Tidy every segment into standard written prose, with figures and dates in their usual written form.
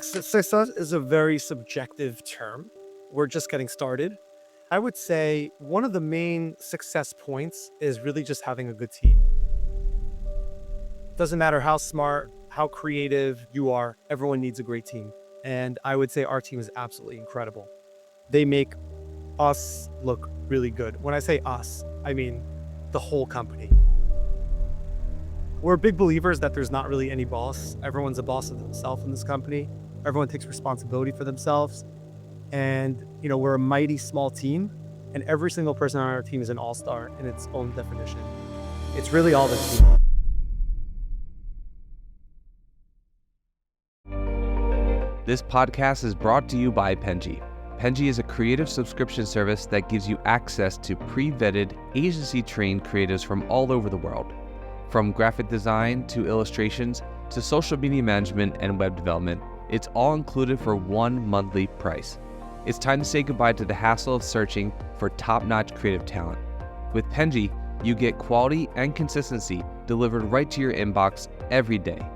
Success is a very subjective term. We're just getting started. I would say one of the main success points is really just having a good team. Doesn't matter how smart, how creative you are, everyone needs a great team. And I would say our team is absolutely incredible. They make us look really good. When I say us, I mean the whole company. We're big believers that there's not really any boss. Everyone's a boss of themselves in this company. Everyone takes responsibility for themselves. And, we're a mighty small team, and every single person on our team is an all-star in its own definition. It's really all the team. This podcast is brought to you by Penji. Penji is a creative subscription service that gives you access to pre-vetted, agency-trained creatives from all over the world. From graphic design to illustrations to social media management and web development, it's all included for one monthly price. It's time to say goodbye to the hassle of searching for top-notch creative talent. With Penji, you get quality and consistency delivered right to your inbox every day,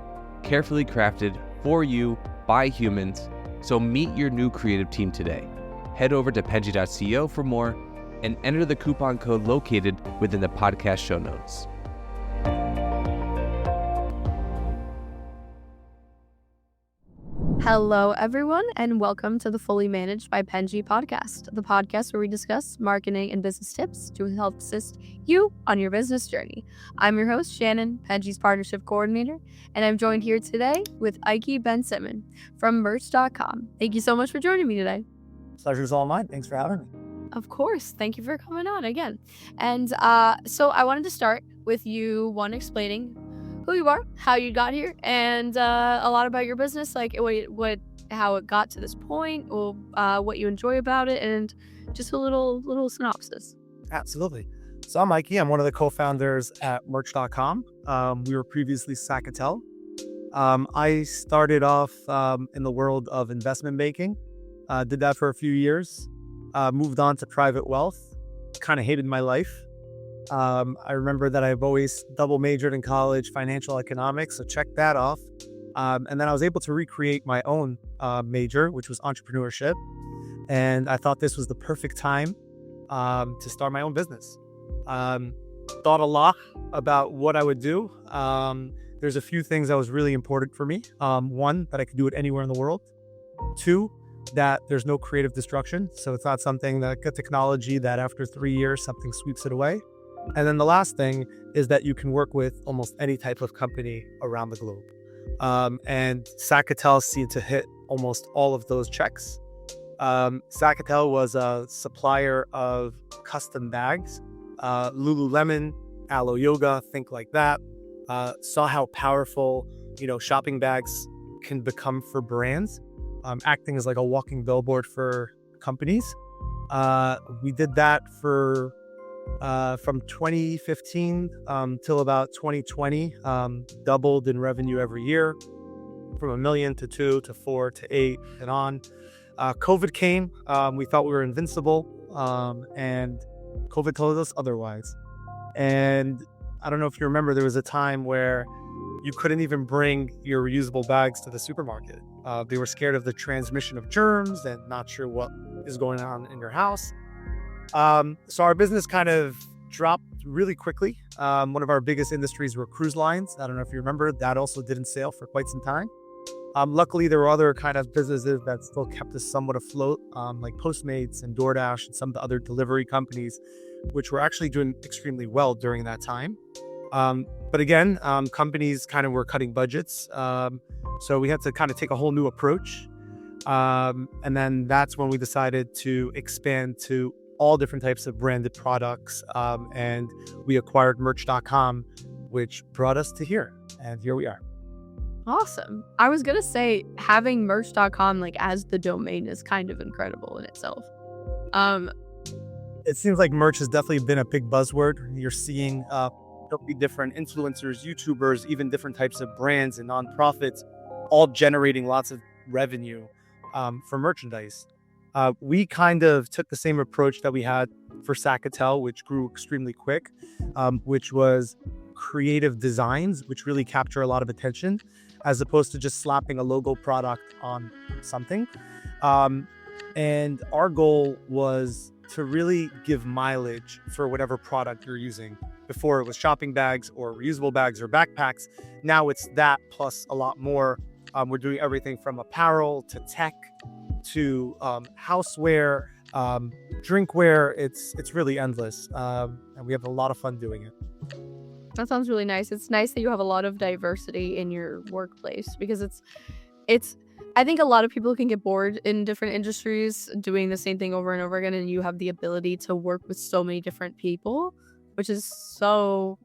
carefully crafted for you by humans. So meet your new creative team today. Head over to penji.co for more and enter the coupon code located within the podcast show notes. Hello, everyone, and welcome to the Fully Managed by Penji podcast, the podcast where we discuss marketing and business tips to help assist you on your business journey. I'm your host, Shannon, Penji's partnership coordinator, and I'm joined here today with Ike Ben-Simon from Merch.com. Thank you so much for joining me today. Pleasure's all mine. Thanks for having me. Of course. Thank you for coming on again. And so I wanted to start with you, explaining who you are, how you got here, and a lot about your business, like how it got to this point, or what you enjoy about it, and just a little synopsis. Absolutely. So I'm Mikey. I'm one of the co-founders at Merch.com. We were previously Sacatel. I started off in the world of investment banking. Did that for a few years. Moved on to private wealth. Kind of hated my life. I remember that I've always double majored in college, financial economics, so check that off. And then I was able to recreate my own major, which was entrepreneurship. And I thought this was the perfect time to start my own business. Thought a lot about what I would do. There's a few things that was really important for me. One, that I could do it anywhere in the world. Two, that there's no creative destruction. So it's not something like a technology that after 3 years, something sweeps it away. And then the last thing is that you can work with almost any type of company around the globe. And Sacatel seemed to hit almost all of those checks. Sacatel was a supplier of custom bags, Lululemon, Alo Yoga, think like that. Saw how powerful, shopping bags can become for brands, acting as like a walking billboard for companies. We did that for from 2015 till about 2020, doubled in revenue every year, from $1 million to 2 to 4 to 8 and on. COVID came. We thought we were invincible, and COVID told us otherwise. And I don't know if you remember, there was a time where you couldn't even bring your reusable bags to the supermarket. They were scared of the transmission of germs and not sure what is going on in your house. So our business kind of dropped really quickly. One of our biggest industries were cruise lines. I don't know if you remember, that also didn't sail for quite some time. Luckily, there were other kind of businesses that still kept us somewhat afloat, like Postmates and DoorDash and some of the other delivery companies, which were actually doing extremely well during that time. But again, companies kind of were cutting budgets. So we had to kind of take a whole new approach. And then that's when we decided to expand to all different types of branded products. And we acquired Merch.com, which brought us to here. And here we are. Awesome. I was going to say, having Merch.com as the domain is kind of incredible in itself. It seems like merch has definitely been a big buzzword. You're seeing different influencers, YouTubers, even different types of brands and nonprofits, all generating lots of revenue for merchandise. We kind of took the same approach that we had for Sacatel, which grew extremely quick, which was creative designs, which really capture a lot of attention. as opposed to just slapping a logo product on something. And our goal was to really give mileage for whatever product you're using. Before it was shopping bags or reusable bags or backpacks. Now it's that plus a lot more. We're doing everything from apparel to tech to houseware, drinkware. It's really endless. And we have a lot of fun doing it. That sounds really nice. It's nice that you have a lot of diversity in your workplace because it's I think a lot of people can get bored in different industries doing the same thing over and over again, and you have the ability to work with so many different people, which is so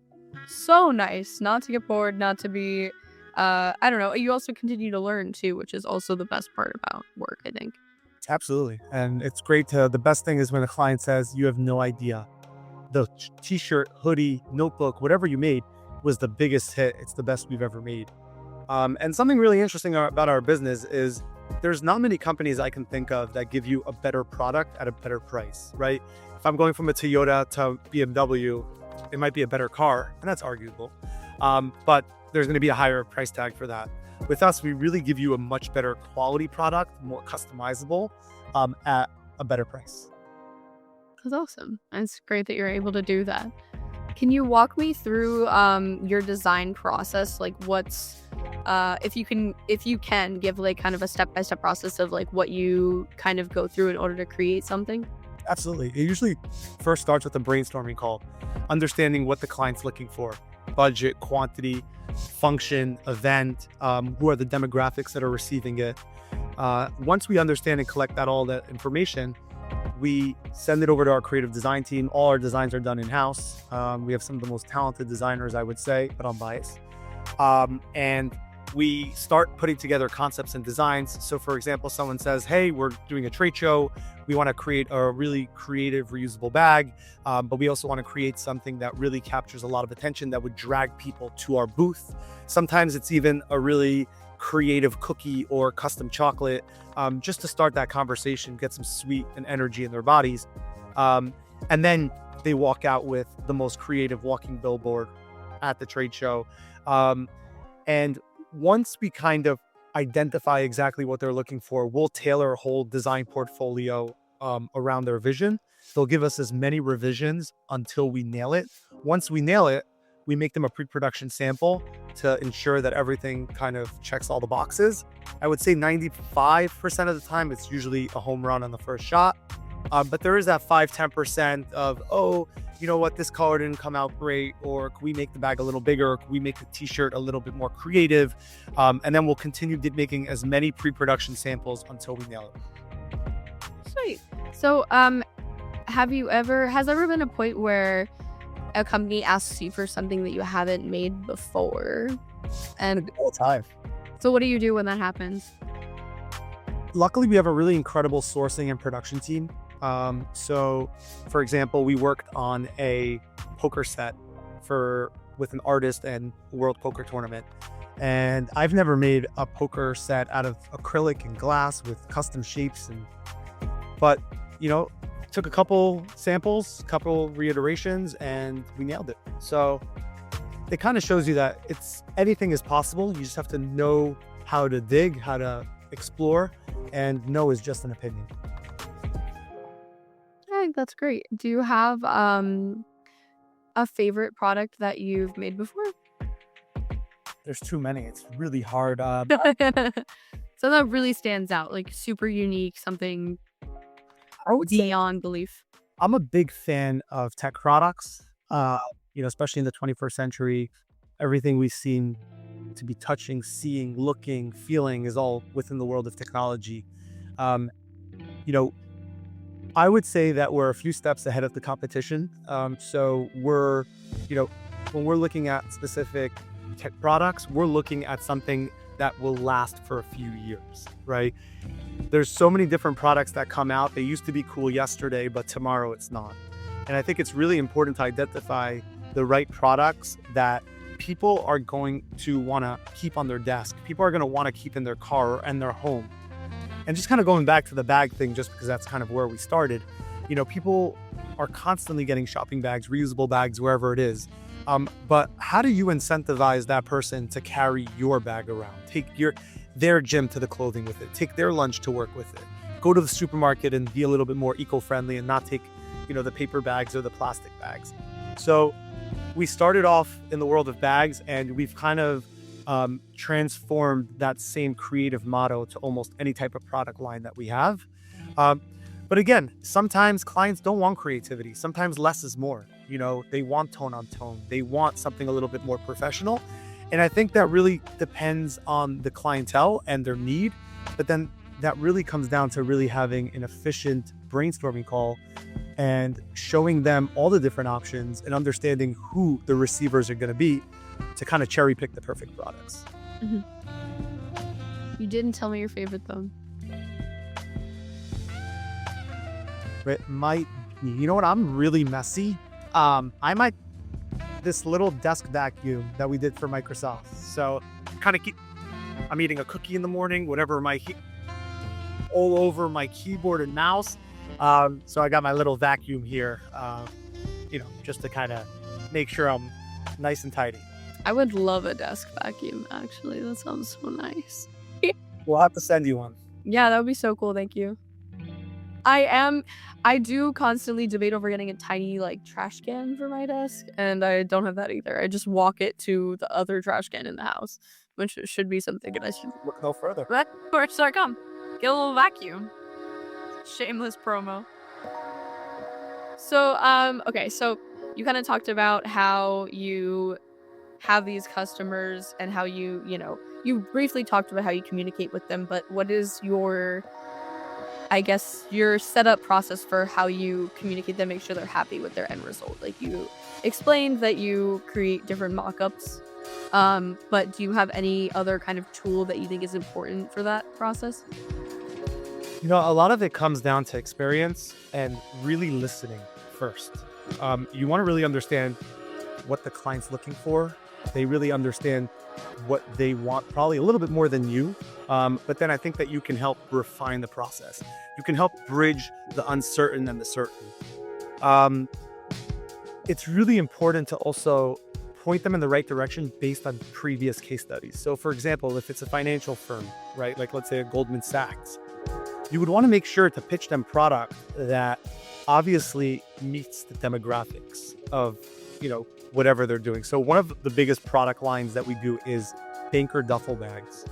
nice. Not to get bored, not to be I don't know. You also continue to learn too, which is also the best part about work, I think. Absolutely. And it's great the best thing is when a client says you have no idea. The t-shirt, hoodie, notebook, whatever you made was the biggest hit. It's the best we've ever made. And something really interesting about our business is there's not many companies I can think of that give you a better product at a better price, right? If I'm going from a Toyota to BMW, it might be a better car, and that's arguable. But there's going to be a higher price tag for that. With us, we really give you a much better quality product, more customizable, at a better price. That's awesome. It's great that you're able to do that. Can you walk me through your design process? Like what's if you can give like kind of a step-by-step process of like what you kind of go through in order to create something? Absolutely. It usually first starts with a brainstorming call, understanding what the client's looking for, budget, quantity, function, event, who are the demographics that are receiving it. Once we understand and collect all that information, we send it over to our creative design team. All our designs are done in-house. We have some of the most talented designers, I would say, but I'm biased. And we start putting together concepts and designs. So for example, someone says, hey, we're doing a trade show. We want to create a really creative reusable bag, but we also want to create something that really captures a lot of attention that would drag people to our booth. Sometimes it's even a really creative cookie or custom chocolate, just to start that conversation, get some sweet and energy in their bodies. And then they walk out with the most creative walking billboard at the trade show. And once we kind of identify exactly what they're looking for, we'll tailor a whole design portfolio around their vision. They'll give us as many revisions until we nail it. Once we nail it, we make them a pre-production sample to ensure that everything kind of checks all the boxes. I would say 95% of the time, it's usually a home run on the first shot. But there is that 5-10% of, oh, you know what, this color didn't come out great, or can we make the bag a little bigger, or can we make the t-shirt a little bit more creative? And then we'll continue making as many pre-production samples until we nail it. Sweet. So has there ever been a point where a company asks you for something that you haven't made before? And All the time. so what do you do when that happens? Luckily, we have a really incredible sourcing and production team. So, for example, we worked on a poker set with an artist and World Poker Tournament. And I've never made a poker set out of acrylic and glass with custom shapes. But, took a couple samples, couple reiterations, and we nailed it. So it kind of shows you that anything is possible. You just have to know how to dig, how to explore, and no is just an opinion. I think that's great. Do you have a favorite product that you've made before? There's too many. It's really hard. So that really stands out, like super unique, something I would say beyond belief. I'm a big fan of tech products, especially in the 21st century. Everything we seem to be touching, seeing, looking, feeling is all within the world of technology. I would say that we're a few steps ahead of the competition. So we're, when we're looking at specific tech products, we're looking at something that will last for a few years, right? There's so many different products that come out. They used to be cool yesterday, but tomorrow it's not. And I think it's really important to identify the right products that people are going to want to keep on their desk. People are going to want to keep in their car and their home. And just kind of going back to the bag thing, just because that's kind of where we started, people are constantly getting shopping bags, reusable bags, wherever it is. But how do you incentivize that person to carry your bag around? Take their gym to the clothing with it. Take their lunch to work with it. Go to the supermarket and be a little bit more eco-friendly and not take, the paper bags or the plastic bags. So we started off in the world of bags, and we've kind of transformed that same creative motto to almost any type of product line that we have. But again, sometimes clients don't want creativity. Sometimes less is more. They want tone on tone. They want something a little bit more professional. And I think that really depends on the clientele and their need. But then that really comes down to really having an efficient brainstorming call and showing them all the different options and understanding who the receivers are going to be to kind of cherry pick the perfect products. Mm-hmm. You didn't tell me your favorite though. It might be, I'm really messy. This little desk vacuum that we did for Microsoft. So I'm eating a cookie in the morning, whatever all over my keyboard and mouse. So I got my little vacuum here, just to kind of make sure I'm nice and tidy. I would love a desk vacuum, actually. That sounds so nice. We'll have to send you one. Yeah, that would be so cool. Thank you. I do constantly debate over getting a tiny trash can for my desk, and I don't have that either. I just walk it to the other trash can in the house, which should be something that I should look no further. But where should I come? Get a little vacuum. Shameless promo. So, okay, so you kind of talked about how you have these customers and how you briefly talked about how you communicate with them, but what is your setup process for how you communicate them, make sure they're happy with their end result? You explained that you create different mock-ups, but do you have any other kind of tool that you think is important for that process? A lot of it comes down to experience and really listening first. You want to really understand what the client's looking for. They really understand what they want, probably a little bit more than you. But then I think that you can help refine the process. You can help bridge the uncertain and the certain. It's really important to also point them in the right direction based on previous case studies. So for example, if it's a financial firm, right? Let's say a Goldman Sachs, you would want to make sure to pitch them product that obviously meets the demographics of, whatever they're doing. So one of the biggest product lines that we do is banker duffel bags.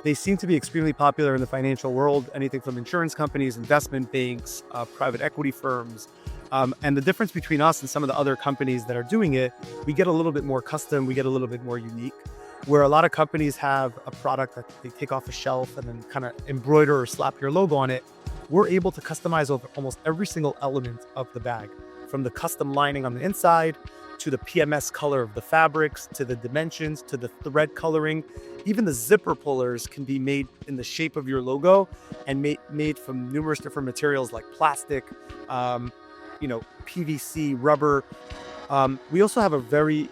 They seem to be extremely popular in the financial world, anything from insurance companies, investment banks, private equity firms. And the difference between us and some of the other companies that are doing it, we get a little bit more custom, we get a little bit more unique, where a lot of companies have a product that they take off a shelf and then kind of embroider or slap your logo on it. We're able to customize over almost every single element of the bag, from the custom lining on the inside, to the PMS color of the fabrics, to the dimensions, to the thread coloring. Even the zipper pullers can be made in the shape of your logo and made from numerous different materials like plastic, PVC, rubber. We also have a very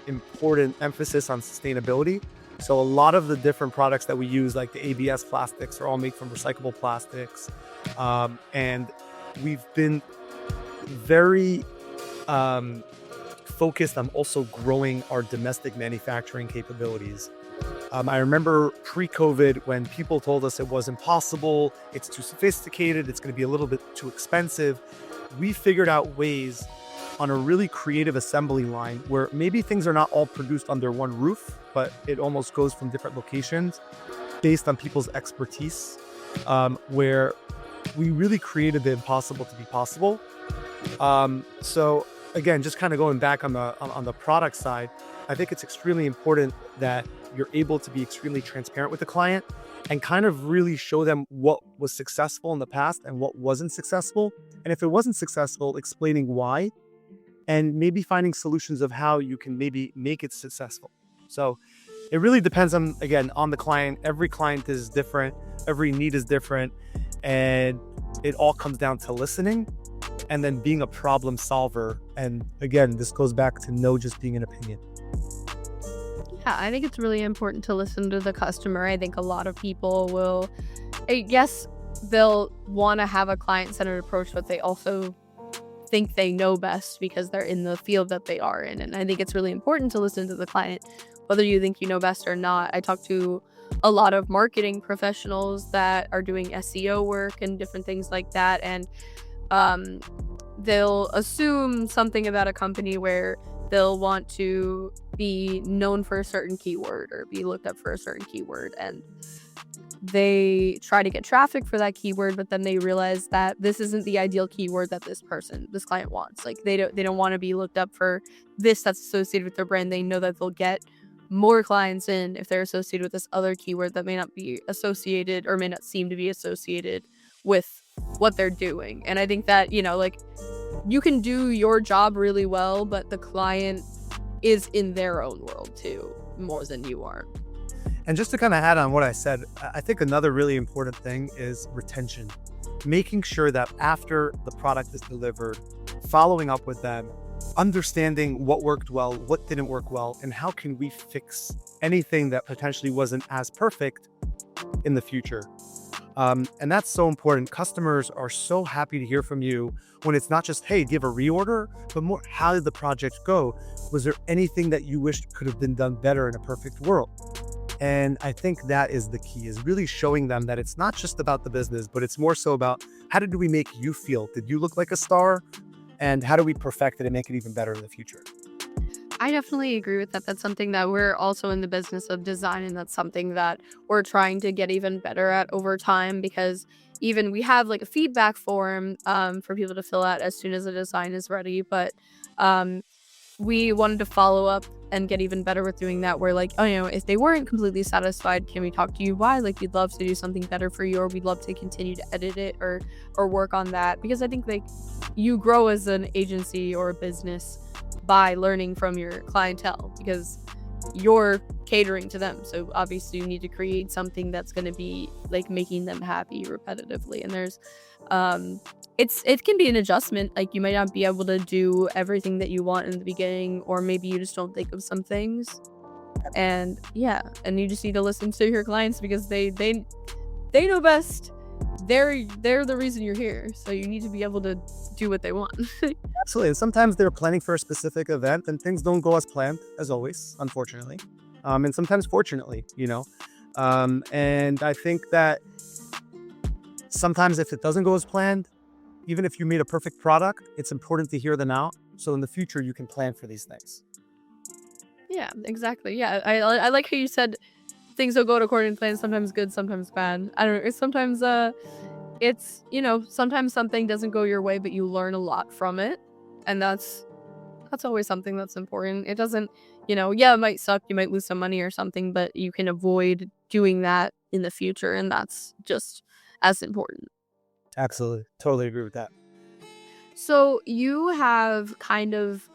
important emphasis on sustainability. So a lot of the different products that we use, like the ABS plastics, are all made from recyclable plastics. And we've been very focused on also growing our domestic manufacturing capabilities. I remember pre-COVID when people told us it was impossible, it's too sophisticated, it's going to be a little bit too expensive. We figured out ways on a really creative assembly line where maybe things are not all produced under one roof, but it almost goes from different locations based on people's expertise, where we really created the impossible to be possible. So again, just kind of going back on the product side, I think it's extremely important that you're able to be extremely transparent with the client and kind of really show them what was successful in the past and what wasn't successful. And if it wasn't successful, explaining why, and maybe finding solutions of how you can maybe make it successful. So it really depends on the client. Every client is different. Every need is different. And it all comes down to listening and then being a problem solver. And again, this goes back to no just being an opinion. Yeah, I think it's really important to listen to the customer. I think a lot of people will, yes, they'll want to have a client-centered approach, but they also think they know best because they're in the field that they are in. And I think it's really important to listen to the client, whether you think you know best or not. I talk to a lot of marketing professionals that are doing SEO work and different things like that, and they'll assume something about a company where they'll want to be known for a certain keyword or be looked up for a certain keyword, and they try to get traffic for that keyword, but then they realize that this isn't the ideal keyword that this client wants. Like they don't want to be looked up for this that's associated with their brand. They know that they'll get more clients in if they're associated with this other keyword that may not be associated or may not seem to be associated with what they're doing. And I think that, like, you can do your job really well, but the client is in their own world too, more than you are. And just to kind of add on what I said, I think another really important thing is retention. Making sure that after the product is delivered, following up with them, understanding what worked well, what didn't work well, and how can we fix anything that potentially wasn't as perfect in the future. And that's so important. Customers are so happy to hear from you when it's not just, hey, do you have a reorder, but more, how did the project go? Was there anything that you wished could have been done better in a perfect world? And I think that is the key, is really showing them that it's not just about the business, but it's more so about how did we make you feel? Did you look like a star? And how do we perfect it and make it even better in the future? I definitely agree with that. That's something that we're also in the business of design, and that's something that we're trying to get even better at over time, because even we have like a feedback form for people to fill out as soon as the design is ready. But we wanted to follow up and get even better with doing that, where like, if they weren't completely satisfied, can we talk to you why? Like, we'd love to do something better for you, or we'd love to continue to edit it or work on that. Because I think like you grow as an agency or a business by learning from your clientele, because you're catering to them. So obviously you need to create something that's going to be like making them happy repetitively. And there's it can be an adjustment. Like, you might not be able to do everything that you want in the beginning, or maybe you just don't think of some things. And and you just need to listen to your clients, because they know best. They're the reason you're here. So you need to be able to do what they want. Absolutely. And sometimes they're planning for a specific event and things don't go as planned, as always, unfortunately. And sometimes fortunately, and I think that sometimes if it doesn't go as planned, even if you made a perfect product, it's important to hear them out. So in the future, you can plan for these things. Yeah, exactly. Yeah, I like how you said things will go according to plan, sometimes good, sometimes bad. I don't know. Sometimes it's, sometimes something doesn't go your way, but you learn a lot from it. And that's always something that's important. It doesn't, it might suck, you might lose some money or something, but you can avoid doing that in the future. And that's just as important. Absolutely. Totally agree with that. So you have kind of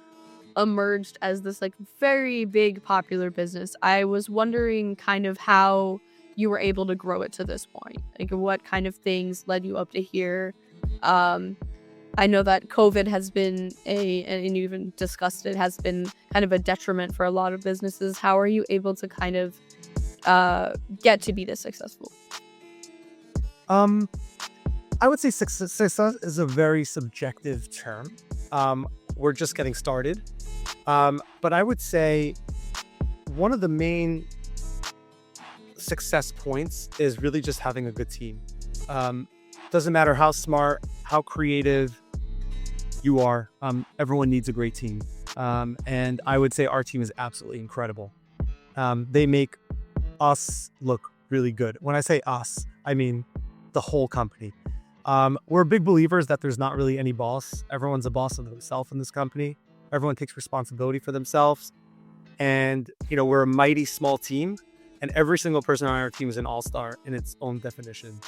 emerged as this like very big popular business. I was wondering kind of how you were able to grow it to this point. Like, what kind of things led you up to here? I know that COVID has been and you even discussed it, has been kind of a detriment for a lot of businesses. How are you able to kind of get to be this successful? I would say success is a very subjective term. We're just getting started. But I would say one of the main success points is really just having a good team. Doesn't matter how smart, how creative you are, everyone needs a great team. And I would say our team is absolutely incredible. They make us look really good. When I say us, I mean the whole company. We're big believers that there's not really any boss. Everyone's a boss of themselves in this company. Everyone takes responsibility for themselves. And, we're a mighty small team, and every single person on our team is an all-star in its own definition.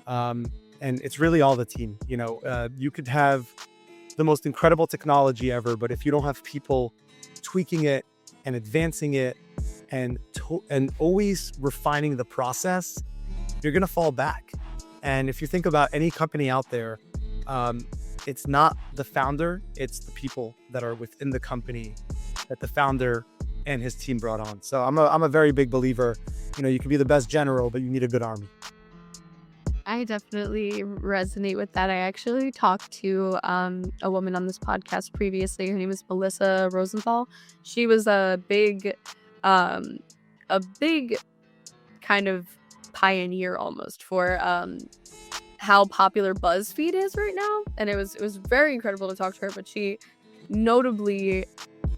And it's really all the team. You could have the most incredible technology ever, but if you don't have people tweaking it and advancing it and always refining the process, you're going to fall back. And if you think about any company out there, it's not the founder, it's the people that are within the company that the founder and his team brought on. So I'm a very big believer, you can be the best general, but you need a good army. I definitely resonate with that. I actually talked to a woman on this podcast previously. Her name is Melissa Rosenthal. She was um, a big kind of pioneer almost for how popular BuzzFeed is right now, and it was very incredible to talk to her. But she notably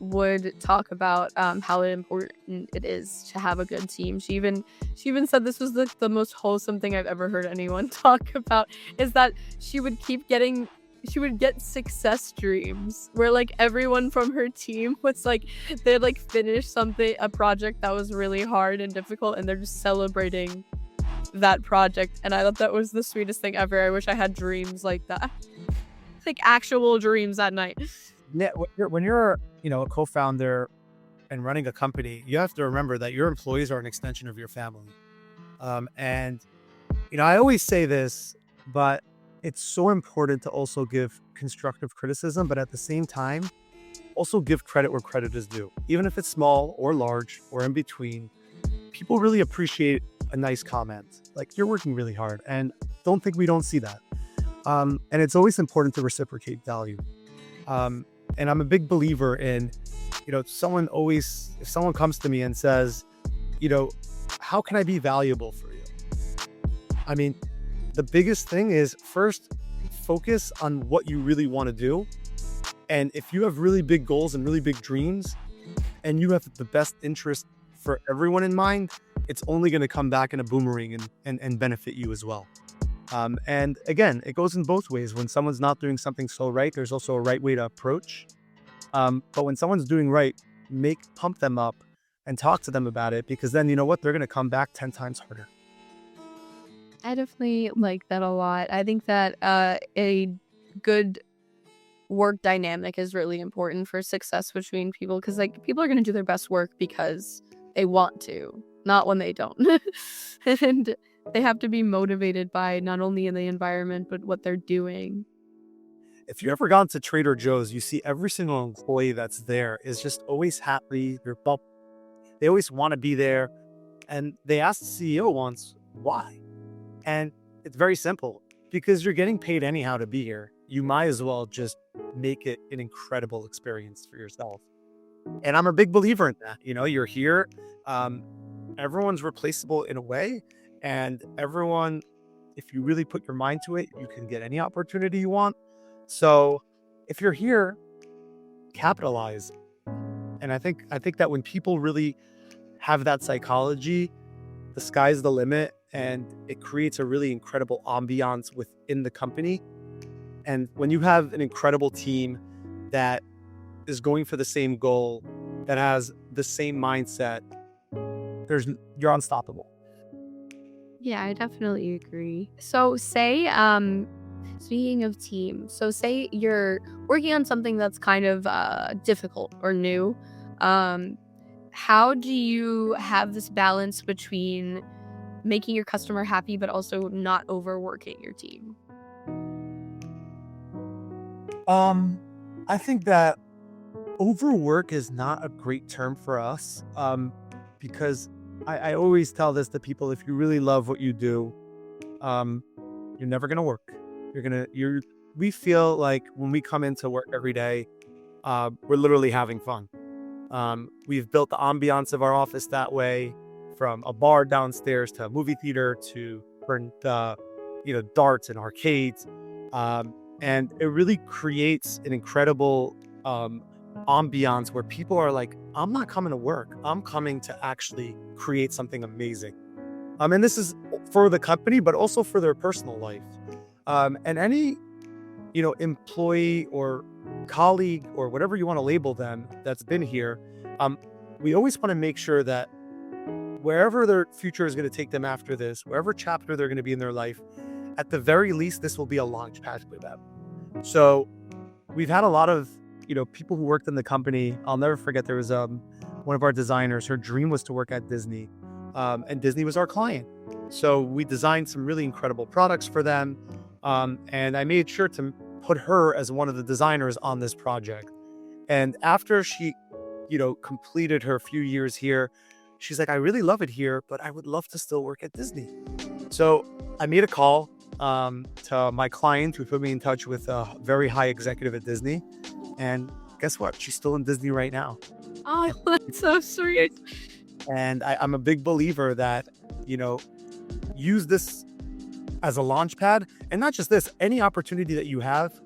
would talk about how important it is to have a good team. She even said this was the most wholesome thing I've ever heard anyone talk about, is that she would get success dreams where like everyone from her team was like, they'd like finish a project that was really hard and difficult, and they're just celebrating that project. And I thought that was the sweetest thing ever. I wish I had dreams like that. Like actual dreams at night. Yeah, when you're a co-founder and running a company, you have to remember that your employees are an extension of your family. And I always say this, but it's so important to also give constructive criticism, but at the same time, also give credit where credit is due. Even if it's small or large or in between, people really appreciate a nice comment. Like, you're working really hard, and don't think we don't see that. And it's always important to reciprocate value. And I'm a big believer in, if someone comes to me and says, how can I be valuable for you? I mean, the biggest thing is, first, focus on what you really want to do. And if you have really big goals and really big dreams, and you have the best interest for everyone in mind, it's only going to come back in a boomerang and benefit you as well. And again, it goes in both ways. When someone's not doing something so right, there's also a right way to approach. But when someone's doing right, pump them up and talk to them about it, because then you know what? They're going to come back 10 times harder. I definitely like that a lot. I think that a good work dynamic is really important for success between people, because like people are going to do their best work because they want to, not when they don't. And they have to be motivated by not only in the environment, but what they're doing. If you ever gone to Trader Joe's, you see every single employee that's there is just always happy. They always want to be there. And they asked the CEO once, why? And it's very simple. Because you're getting paid anyhow to be here. You might as well just make it an incredible experience for yourself. And I'm a big believer in that. You're here. Everyone's replaceable in a way. And everyone, if you really put your mind to it, you can get any opportunity you want. So if you're here, capitalize. And I think that when people really have that psychology, the sky's the limit, and it creates a really incredible ambiance within the company. And when you have an incredible team that is going for the same goal, that has the same mindset, you're unstoppable. Yeah, I definitely agree. So say, speaking of team, so say you're working on something that's kind of difficult or new. How do you have this balance between making your customer happy, but also not overworking your team? I think that overwork is not a great term for us, because I always tell this to people: if you really love what you do, you're never gonna work. We feel like when we come into work every day, we're literally having fun. We've built the ambiance of our office that way, from a bar downstairs to a movie theater to darts and arcades. And it really creates an incredible ambiance where people are like, I'm not coming to work. I'm coming to actually create something amazing. And this is for the company, but also for their personal life. And any, employee or colleague or whatever you want to label them that's been here, we always want to make sure that wherever their future is going to take them after this, wherever chapter they're going to be in their life, at the very least, this will be a launch pad for them. So we've had a lot of, people who worked in the company. I'll never forget, there was one of our designers, her dream was to work at Disney, and Disney was our client. So we designed some really incredible products for them. And I made sure to put her as one of the designers on this project. And after she, completed her few years here, she's like, I really love it here, but I would love to still work at Disney. So I made a call to my client who put me in touch with a very high executive at Disney. And guess what? She's still in Disney right now. Oh, that's so sweet. And I'm a big believer that, use this as a launch pad. And not just this, any opportunity that you have,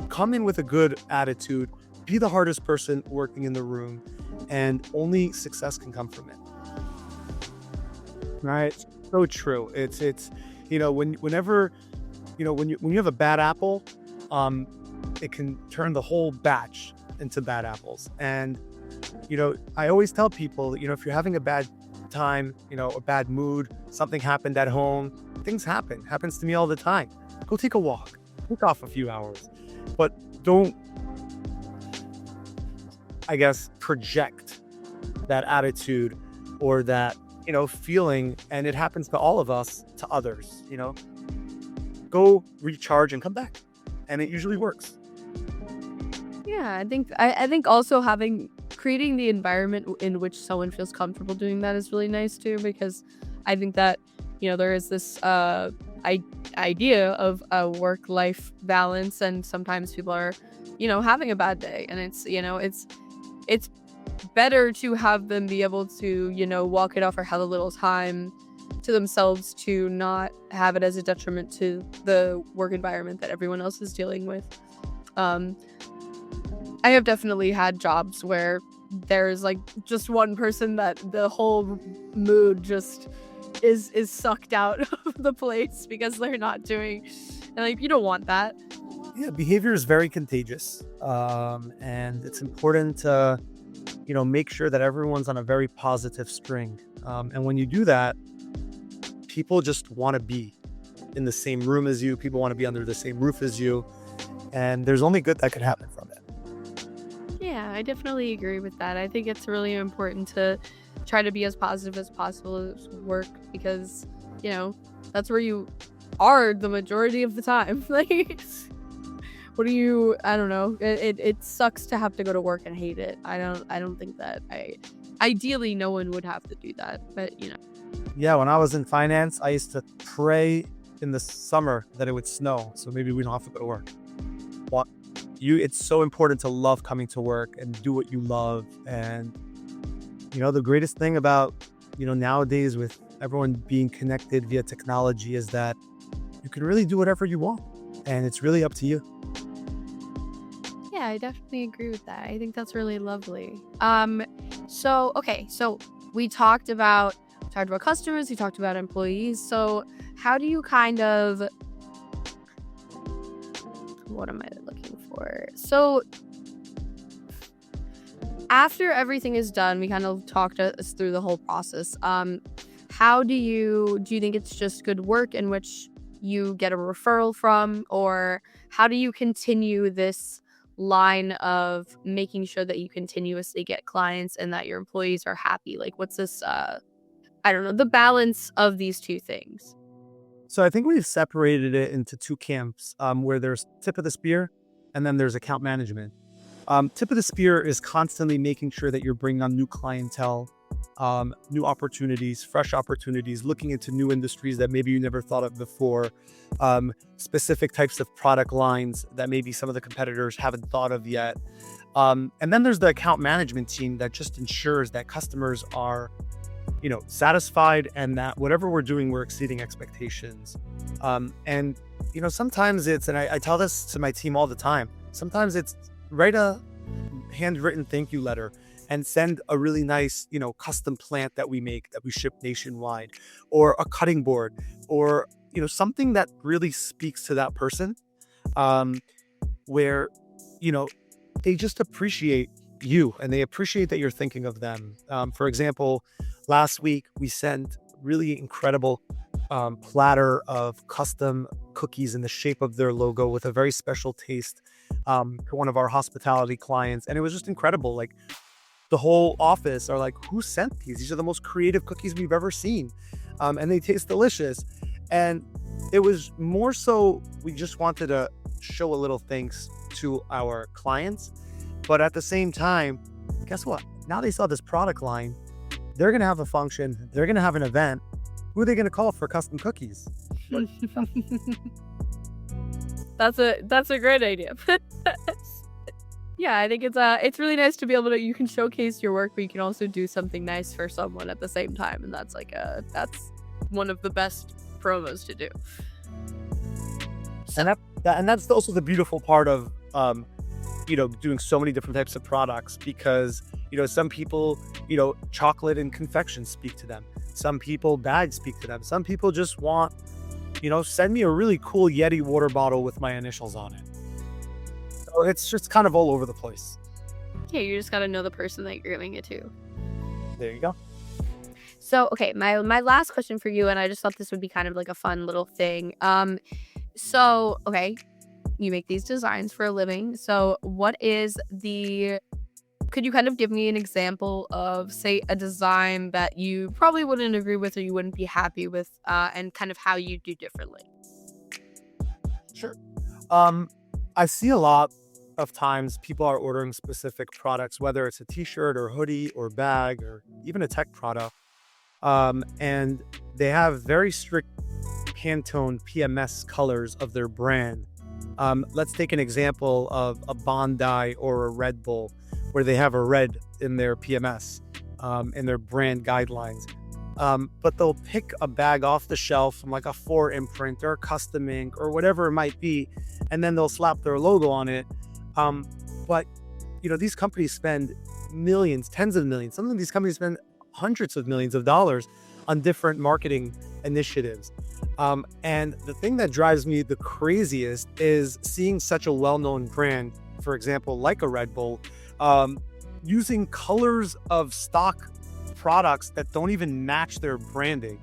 come in with a good attitude, be the hardest person working in the room, and only success can come from it. Right? So true. It's whenever when you have a bad apple, it can turn the whole batch into bad apples. And I always tell people, if you're having a bad time, a bad mood, something happened at home, things happens to me all the time. Go take a walk, take off a few hours, but don't, I guess, project that attitude or that feeling, and it happens to all of us, to others. Go recharge and come back, and it usually works. Yeah, I think also creating the environment in which someone feels comfortable doing that is really nice too, because I think that there is this idea of a work-life balance, and sometimes people are having a bad day, and it's better to have them be able to walk it off or have a little time to themselves, to not have it as a detriment to the work environment that everyone else is dealing with. I have definitely had jobs where there's like just one person that the whole mood just is sucked out of the place because they're not doing, and you don't want that. Yeah, behavior is very contagious, and it's important to make sure that everyone's on a very positive string. And when you do that, people just want to be in the same room as you. People want to be under the same roof as you. And there's only good that could happen from it. Yeah, I definitely agree with that. I think it's really important to try to be as positive as possible at work, because, that's where you are the majority of the time. I don't know. It sucks to have to go to work and hate it. I don't think that ideally no one would have to do that, but Yeah, when I was in finance, I used to pray in the summer that it would snow, so maybe we don't have to go to work. It's so important to love coming to work and do what you love. And the greatest thing about nowadays, with everyone being connected via technology, is that you can really do whatever you want, and it's really up to you. Yeah, I definitely agree with that. I think that's really lovely. So we talked about customers, we talked about employees. So how do you what am I looking for? So after everything is done, we kind of talked us through the whole process. How do you think it's just good work in which you get a referral from, or how do you continue this line of making sure that you continuously get clients and that your employees are happy? What's this, the balance of these two things? So I think we've separated it into two camps, where there's tip of the spear and then there's account management. Tip of the spear is constantly making sure that you're bringing on new clientele, new opportunities, fresh opportunities, looking into new industries that maybe you never thought of before, specific types of product lines that maybe some of the competitors haven't thought of yet. And then there's the account management team that just ensures that customers are satisfied, and that whatever we're doing, we're exceeding expectations. And sometimes it's, and I tell this to my team all the time, sometimes it's write a handwritten thank you letter and send a really nice, custom plant that we make, that we ship nationwide, or a cutting board, or, something that really speaks to that person, where, they just appreciate you and they appreciate that you're thinking of them. For example, last week we sent really incredible platter of custom cookies in the shape of their logo with a very special taste to one of our hospitality clients. And it was just incredible. The whole office are like, who sent these? These are the most creative cookies we've ever seen. And they taste delicious. And it was more so, we just wanted to show a little thanks to our clients. But at the same time, guess what? Now they saw this product line. They're going to have a function. They're going to have an event. Who are they going to call for custom cookies? That's a great idea. Yeah, I think it's really nice to be able to, you can showcase your work, but you can also do something nice for someone at the same time, and that's that's one of the best promos to do. And that's also the beautiful part of doing so many different types of products, because some people, chocolate and confection speak to them. Some people bags speak to them. Some people just want, send me a really cool Yeti water bottle with my initials on it. So it's just kind of all over the place. Yeah, you just got to know the person that you're giving it to. There you go. So, okay, my last question for you, and I just thought this would be kind of like a fun little thing. So, okay, you make these designs for a living. So could you kind of give me an example of, say, a design that you probably wouldn't agree with or you wouldn't be happy with, and kind of how you do differently? Sure. I see a lot of times people are ordering specific products, whether it's a t-shirt or hoodie or bag or even a tech product. And they have very strict Pantone PMS colors of their brand. Let's take an example of a Bondi or a Red Bull, where they have a red in their PMS, in their brand guidelines. But they'll pick a bag off the shelf from like a 4 imprint or a custom ink or whatever it might be, and then they'll slap their logo on it. But these companies spend millions, tens of millions. Some of these companies spend hundreds of millions of dollars on different marketing initiatives. And the thing that drives me the craziest is seeing such a well-known brand, for example, like a Red Bull, using colors of stock products that don't even match their branding.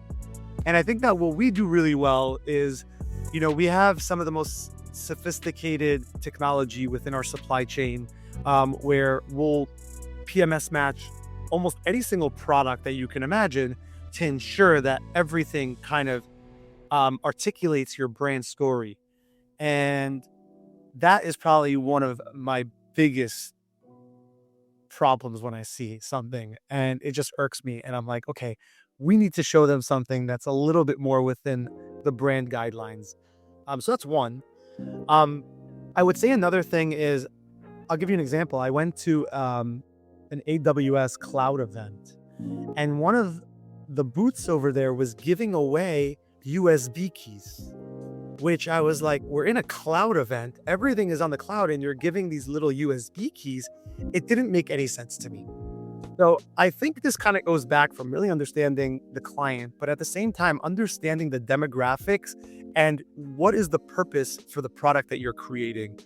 And I think that what we do really well is, we have some of the most sophisticated technology within our supply chain, where we'll PMS match almost any single product that you can imagine to ensure that everything kind of articulates your brand story. And that is probably one of my biggest problems when I see something and it just irks me. And I'm like, okay, we need to show them something that's a little bit more within the brand guidelines. So that's one. I would say another thing is, I'll give you an example. I went to an AWS cloud event, and one of the booths over there was giving away USB keys, which I was like, we're in a cloud event. Everything is on the cloud and you're giving these little USB keys. It didn't make any sense to me. So I think this kind of goes back from really understanding the client, but at the same time, understanding the demographics and what is the purpose for the product that you're creating.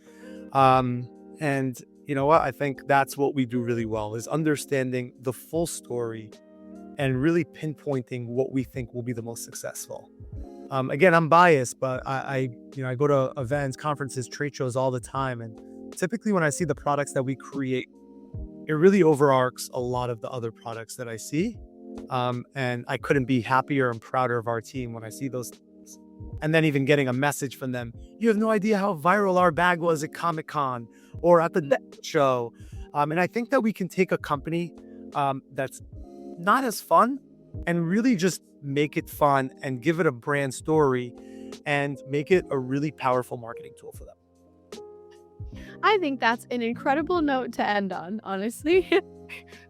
And you know what? I think that's what we do really well, is understanding the full story and really pinpointing what we think will be the most successful. Again, I'm biased, but I go to events, conferences, trade shows all the time. And typically when I see the products that we create, it really overarches a lot of the other products that I see. And I couldn't be happier and prouder of our team when I see those things. And then even getting a message from them, you have no idea how viral our bag was at Comic-Con or at the show. And I think that we can take a company that's not as fun and really just make it fun and give it a brand story and make it a really powerful marketing tool for them. I think that's an incredible note to end on, honestly.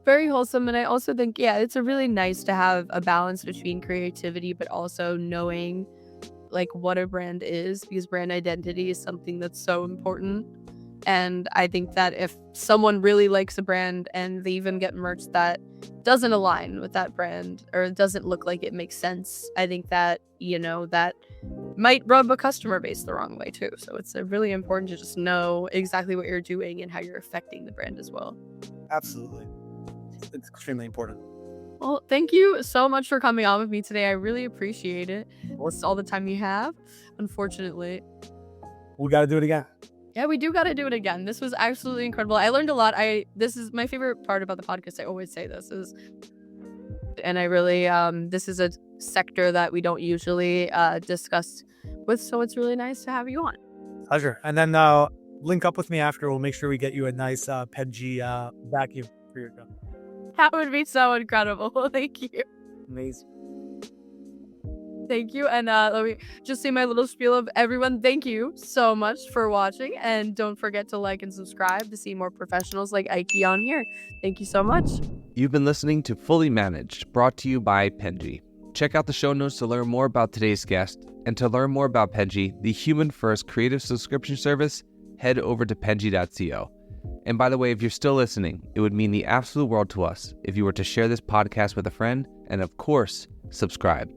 Very wholesome. And I also think, yeah, it's a really nice to have a balance between creativity, but also knowing like what a brand is, because brand identity is something that's so important. And I think that if someone really likes a brand and they even get merch that doesn't align with that brand or doesn't look like it makes sense, I think that, that might rub a customer base the wrong way too. So it's really important to just know exactly what you're doing and how you're affecting the brand as well. Absolutely. It's extremely important. Well, thank you so much for coming on with me today. I really appreciate it. It's all the time you have, unfortunately. We got to do it again. Yeah, we do got to do it again. This was absolutely incredible. I learned a lot. This is my favorite part about the podcast. I always say this is, and I really, this is a sector that we don't usually discuss with. So it's really nice to have you on. Pleasure. And then link up with me after. We'll make sure we get you a nice Penji vacuum for your job. That would be so incredible. Thank you. Amazing. Thank you. And let me just say my little spiel of everyone. Thank you so much for watching. And don't forget to like and subscribe to see more professionals like Ike on here. Thank you so much. You've been listening to Fully Managed, brought to you by Penji. Check out the show notes to learn more about today's guest. And to learn more about Penji, the human-first creative subscription service, head over to penji.co. And by the way, if you're still listening, it would mean the absolute world to us if you were to share this podcast with a friend and, of course, subscribe.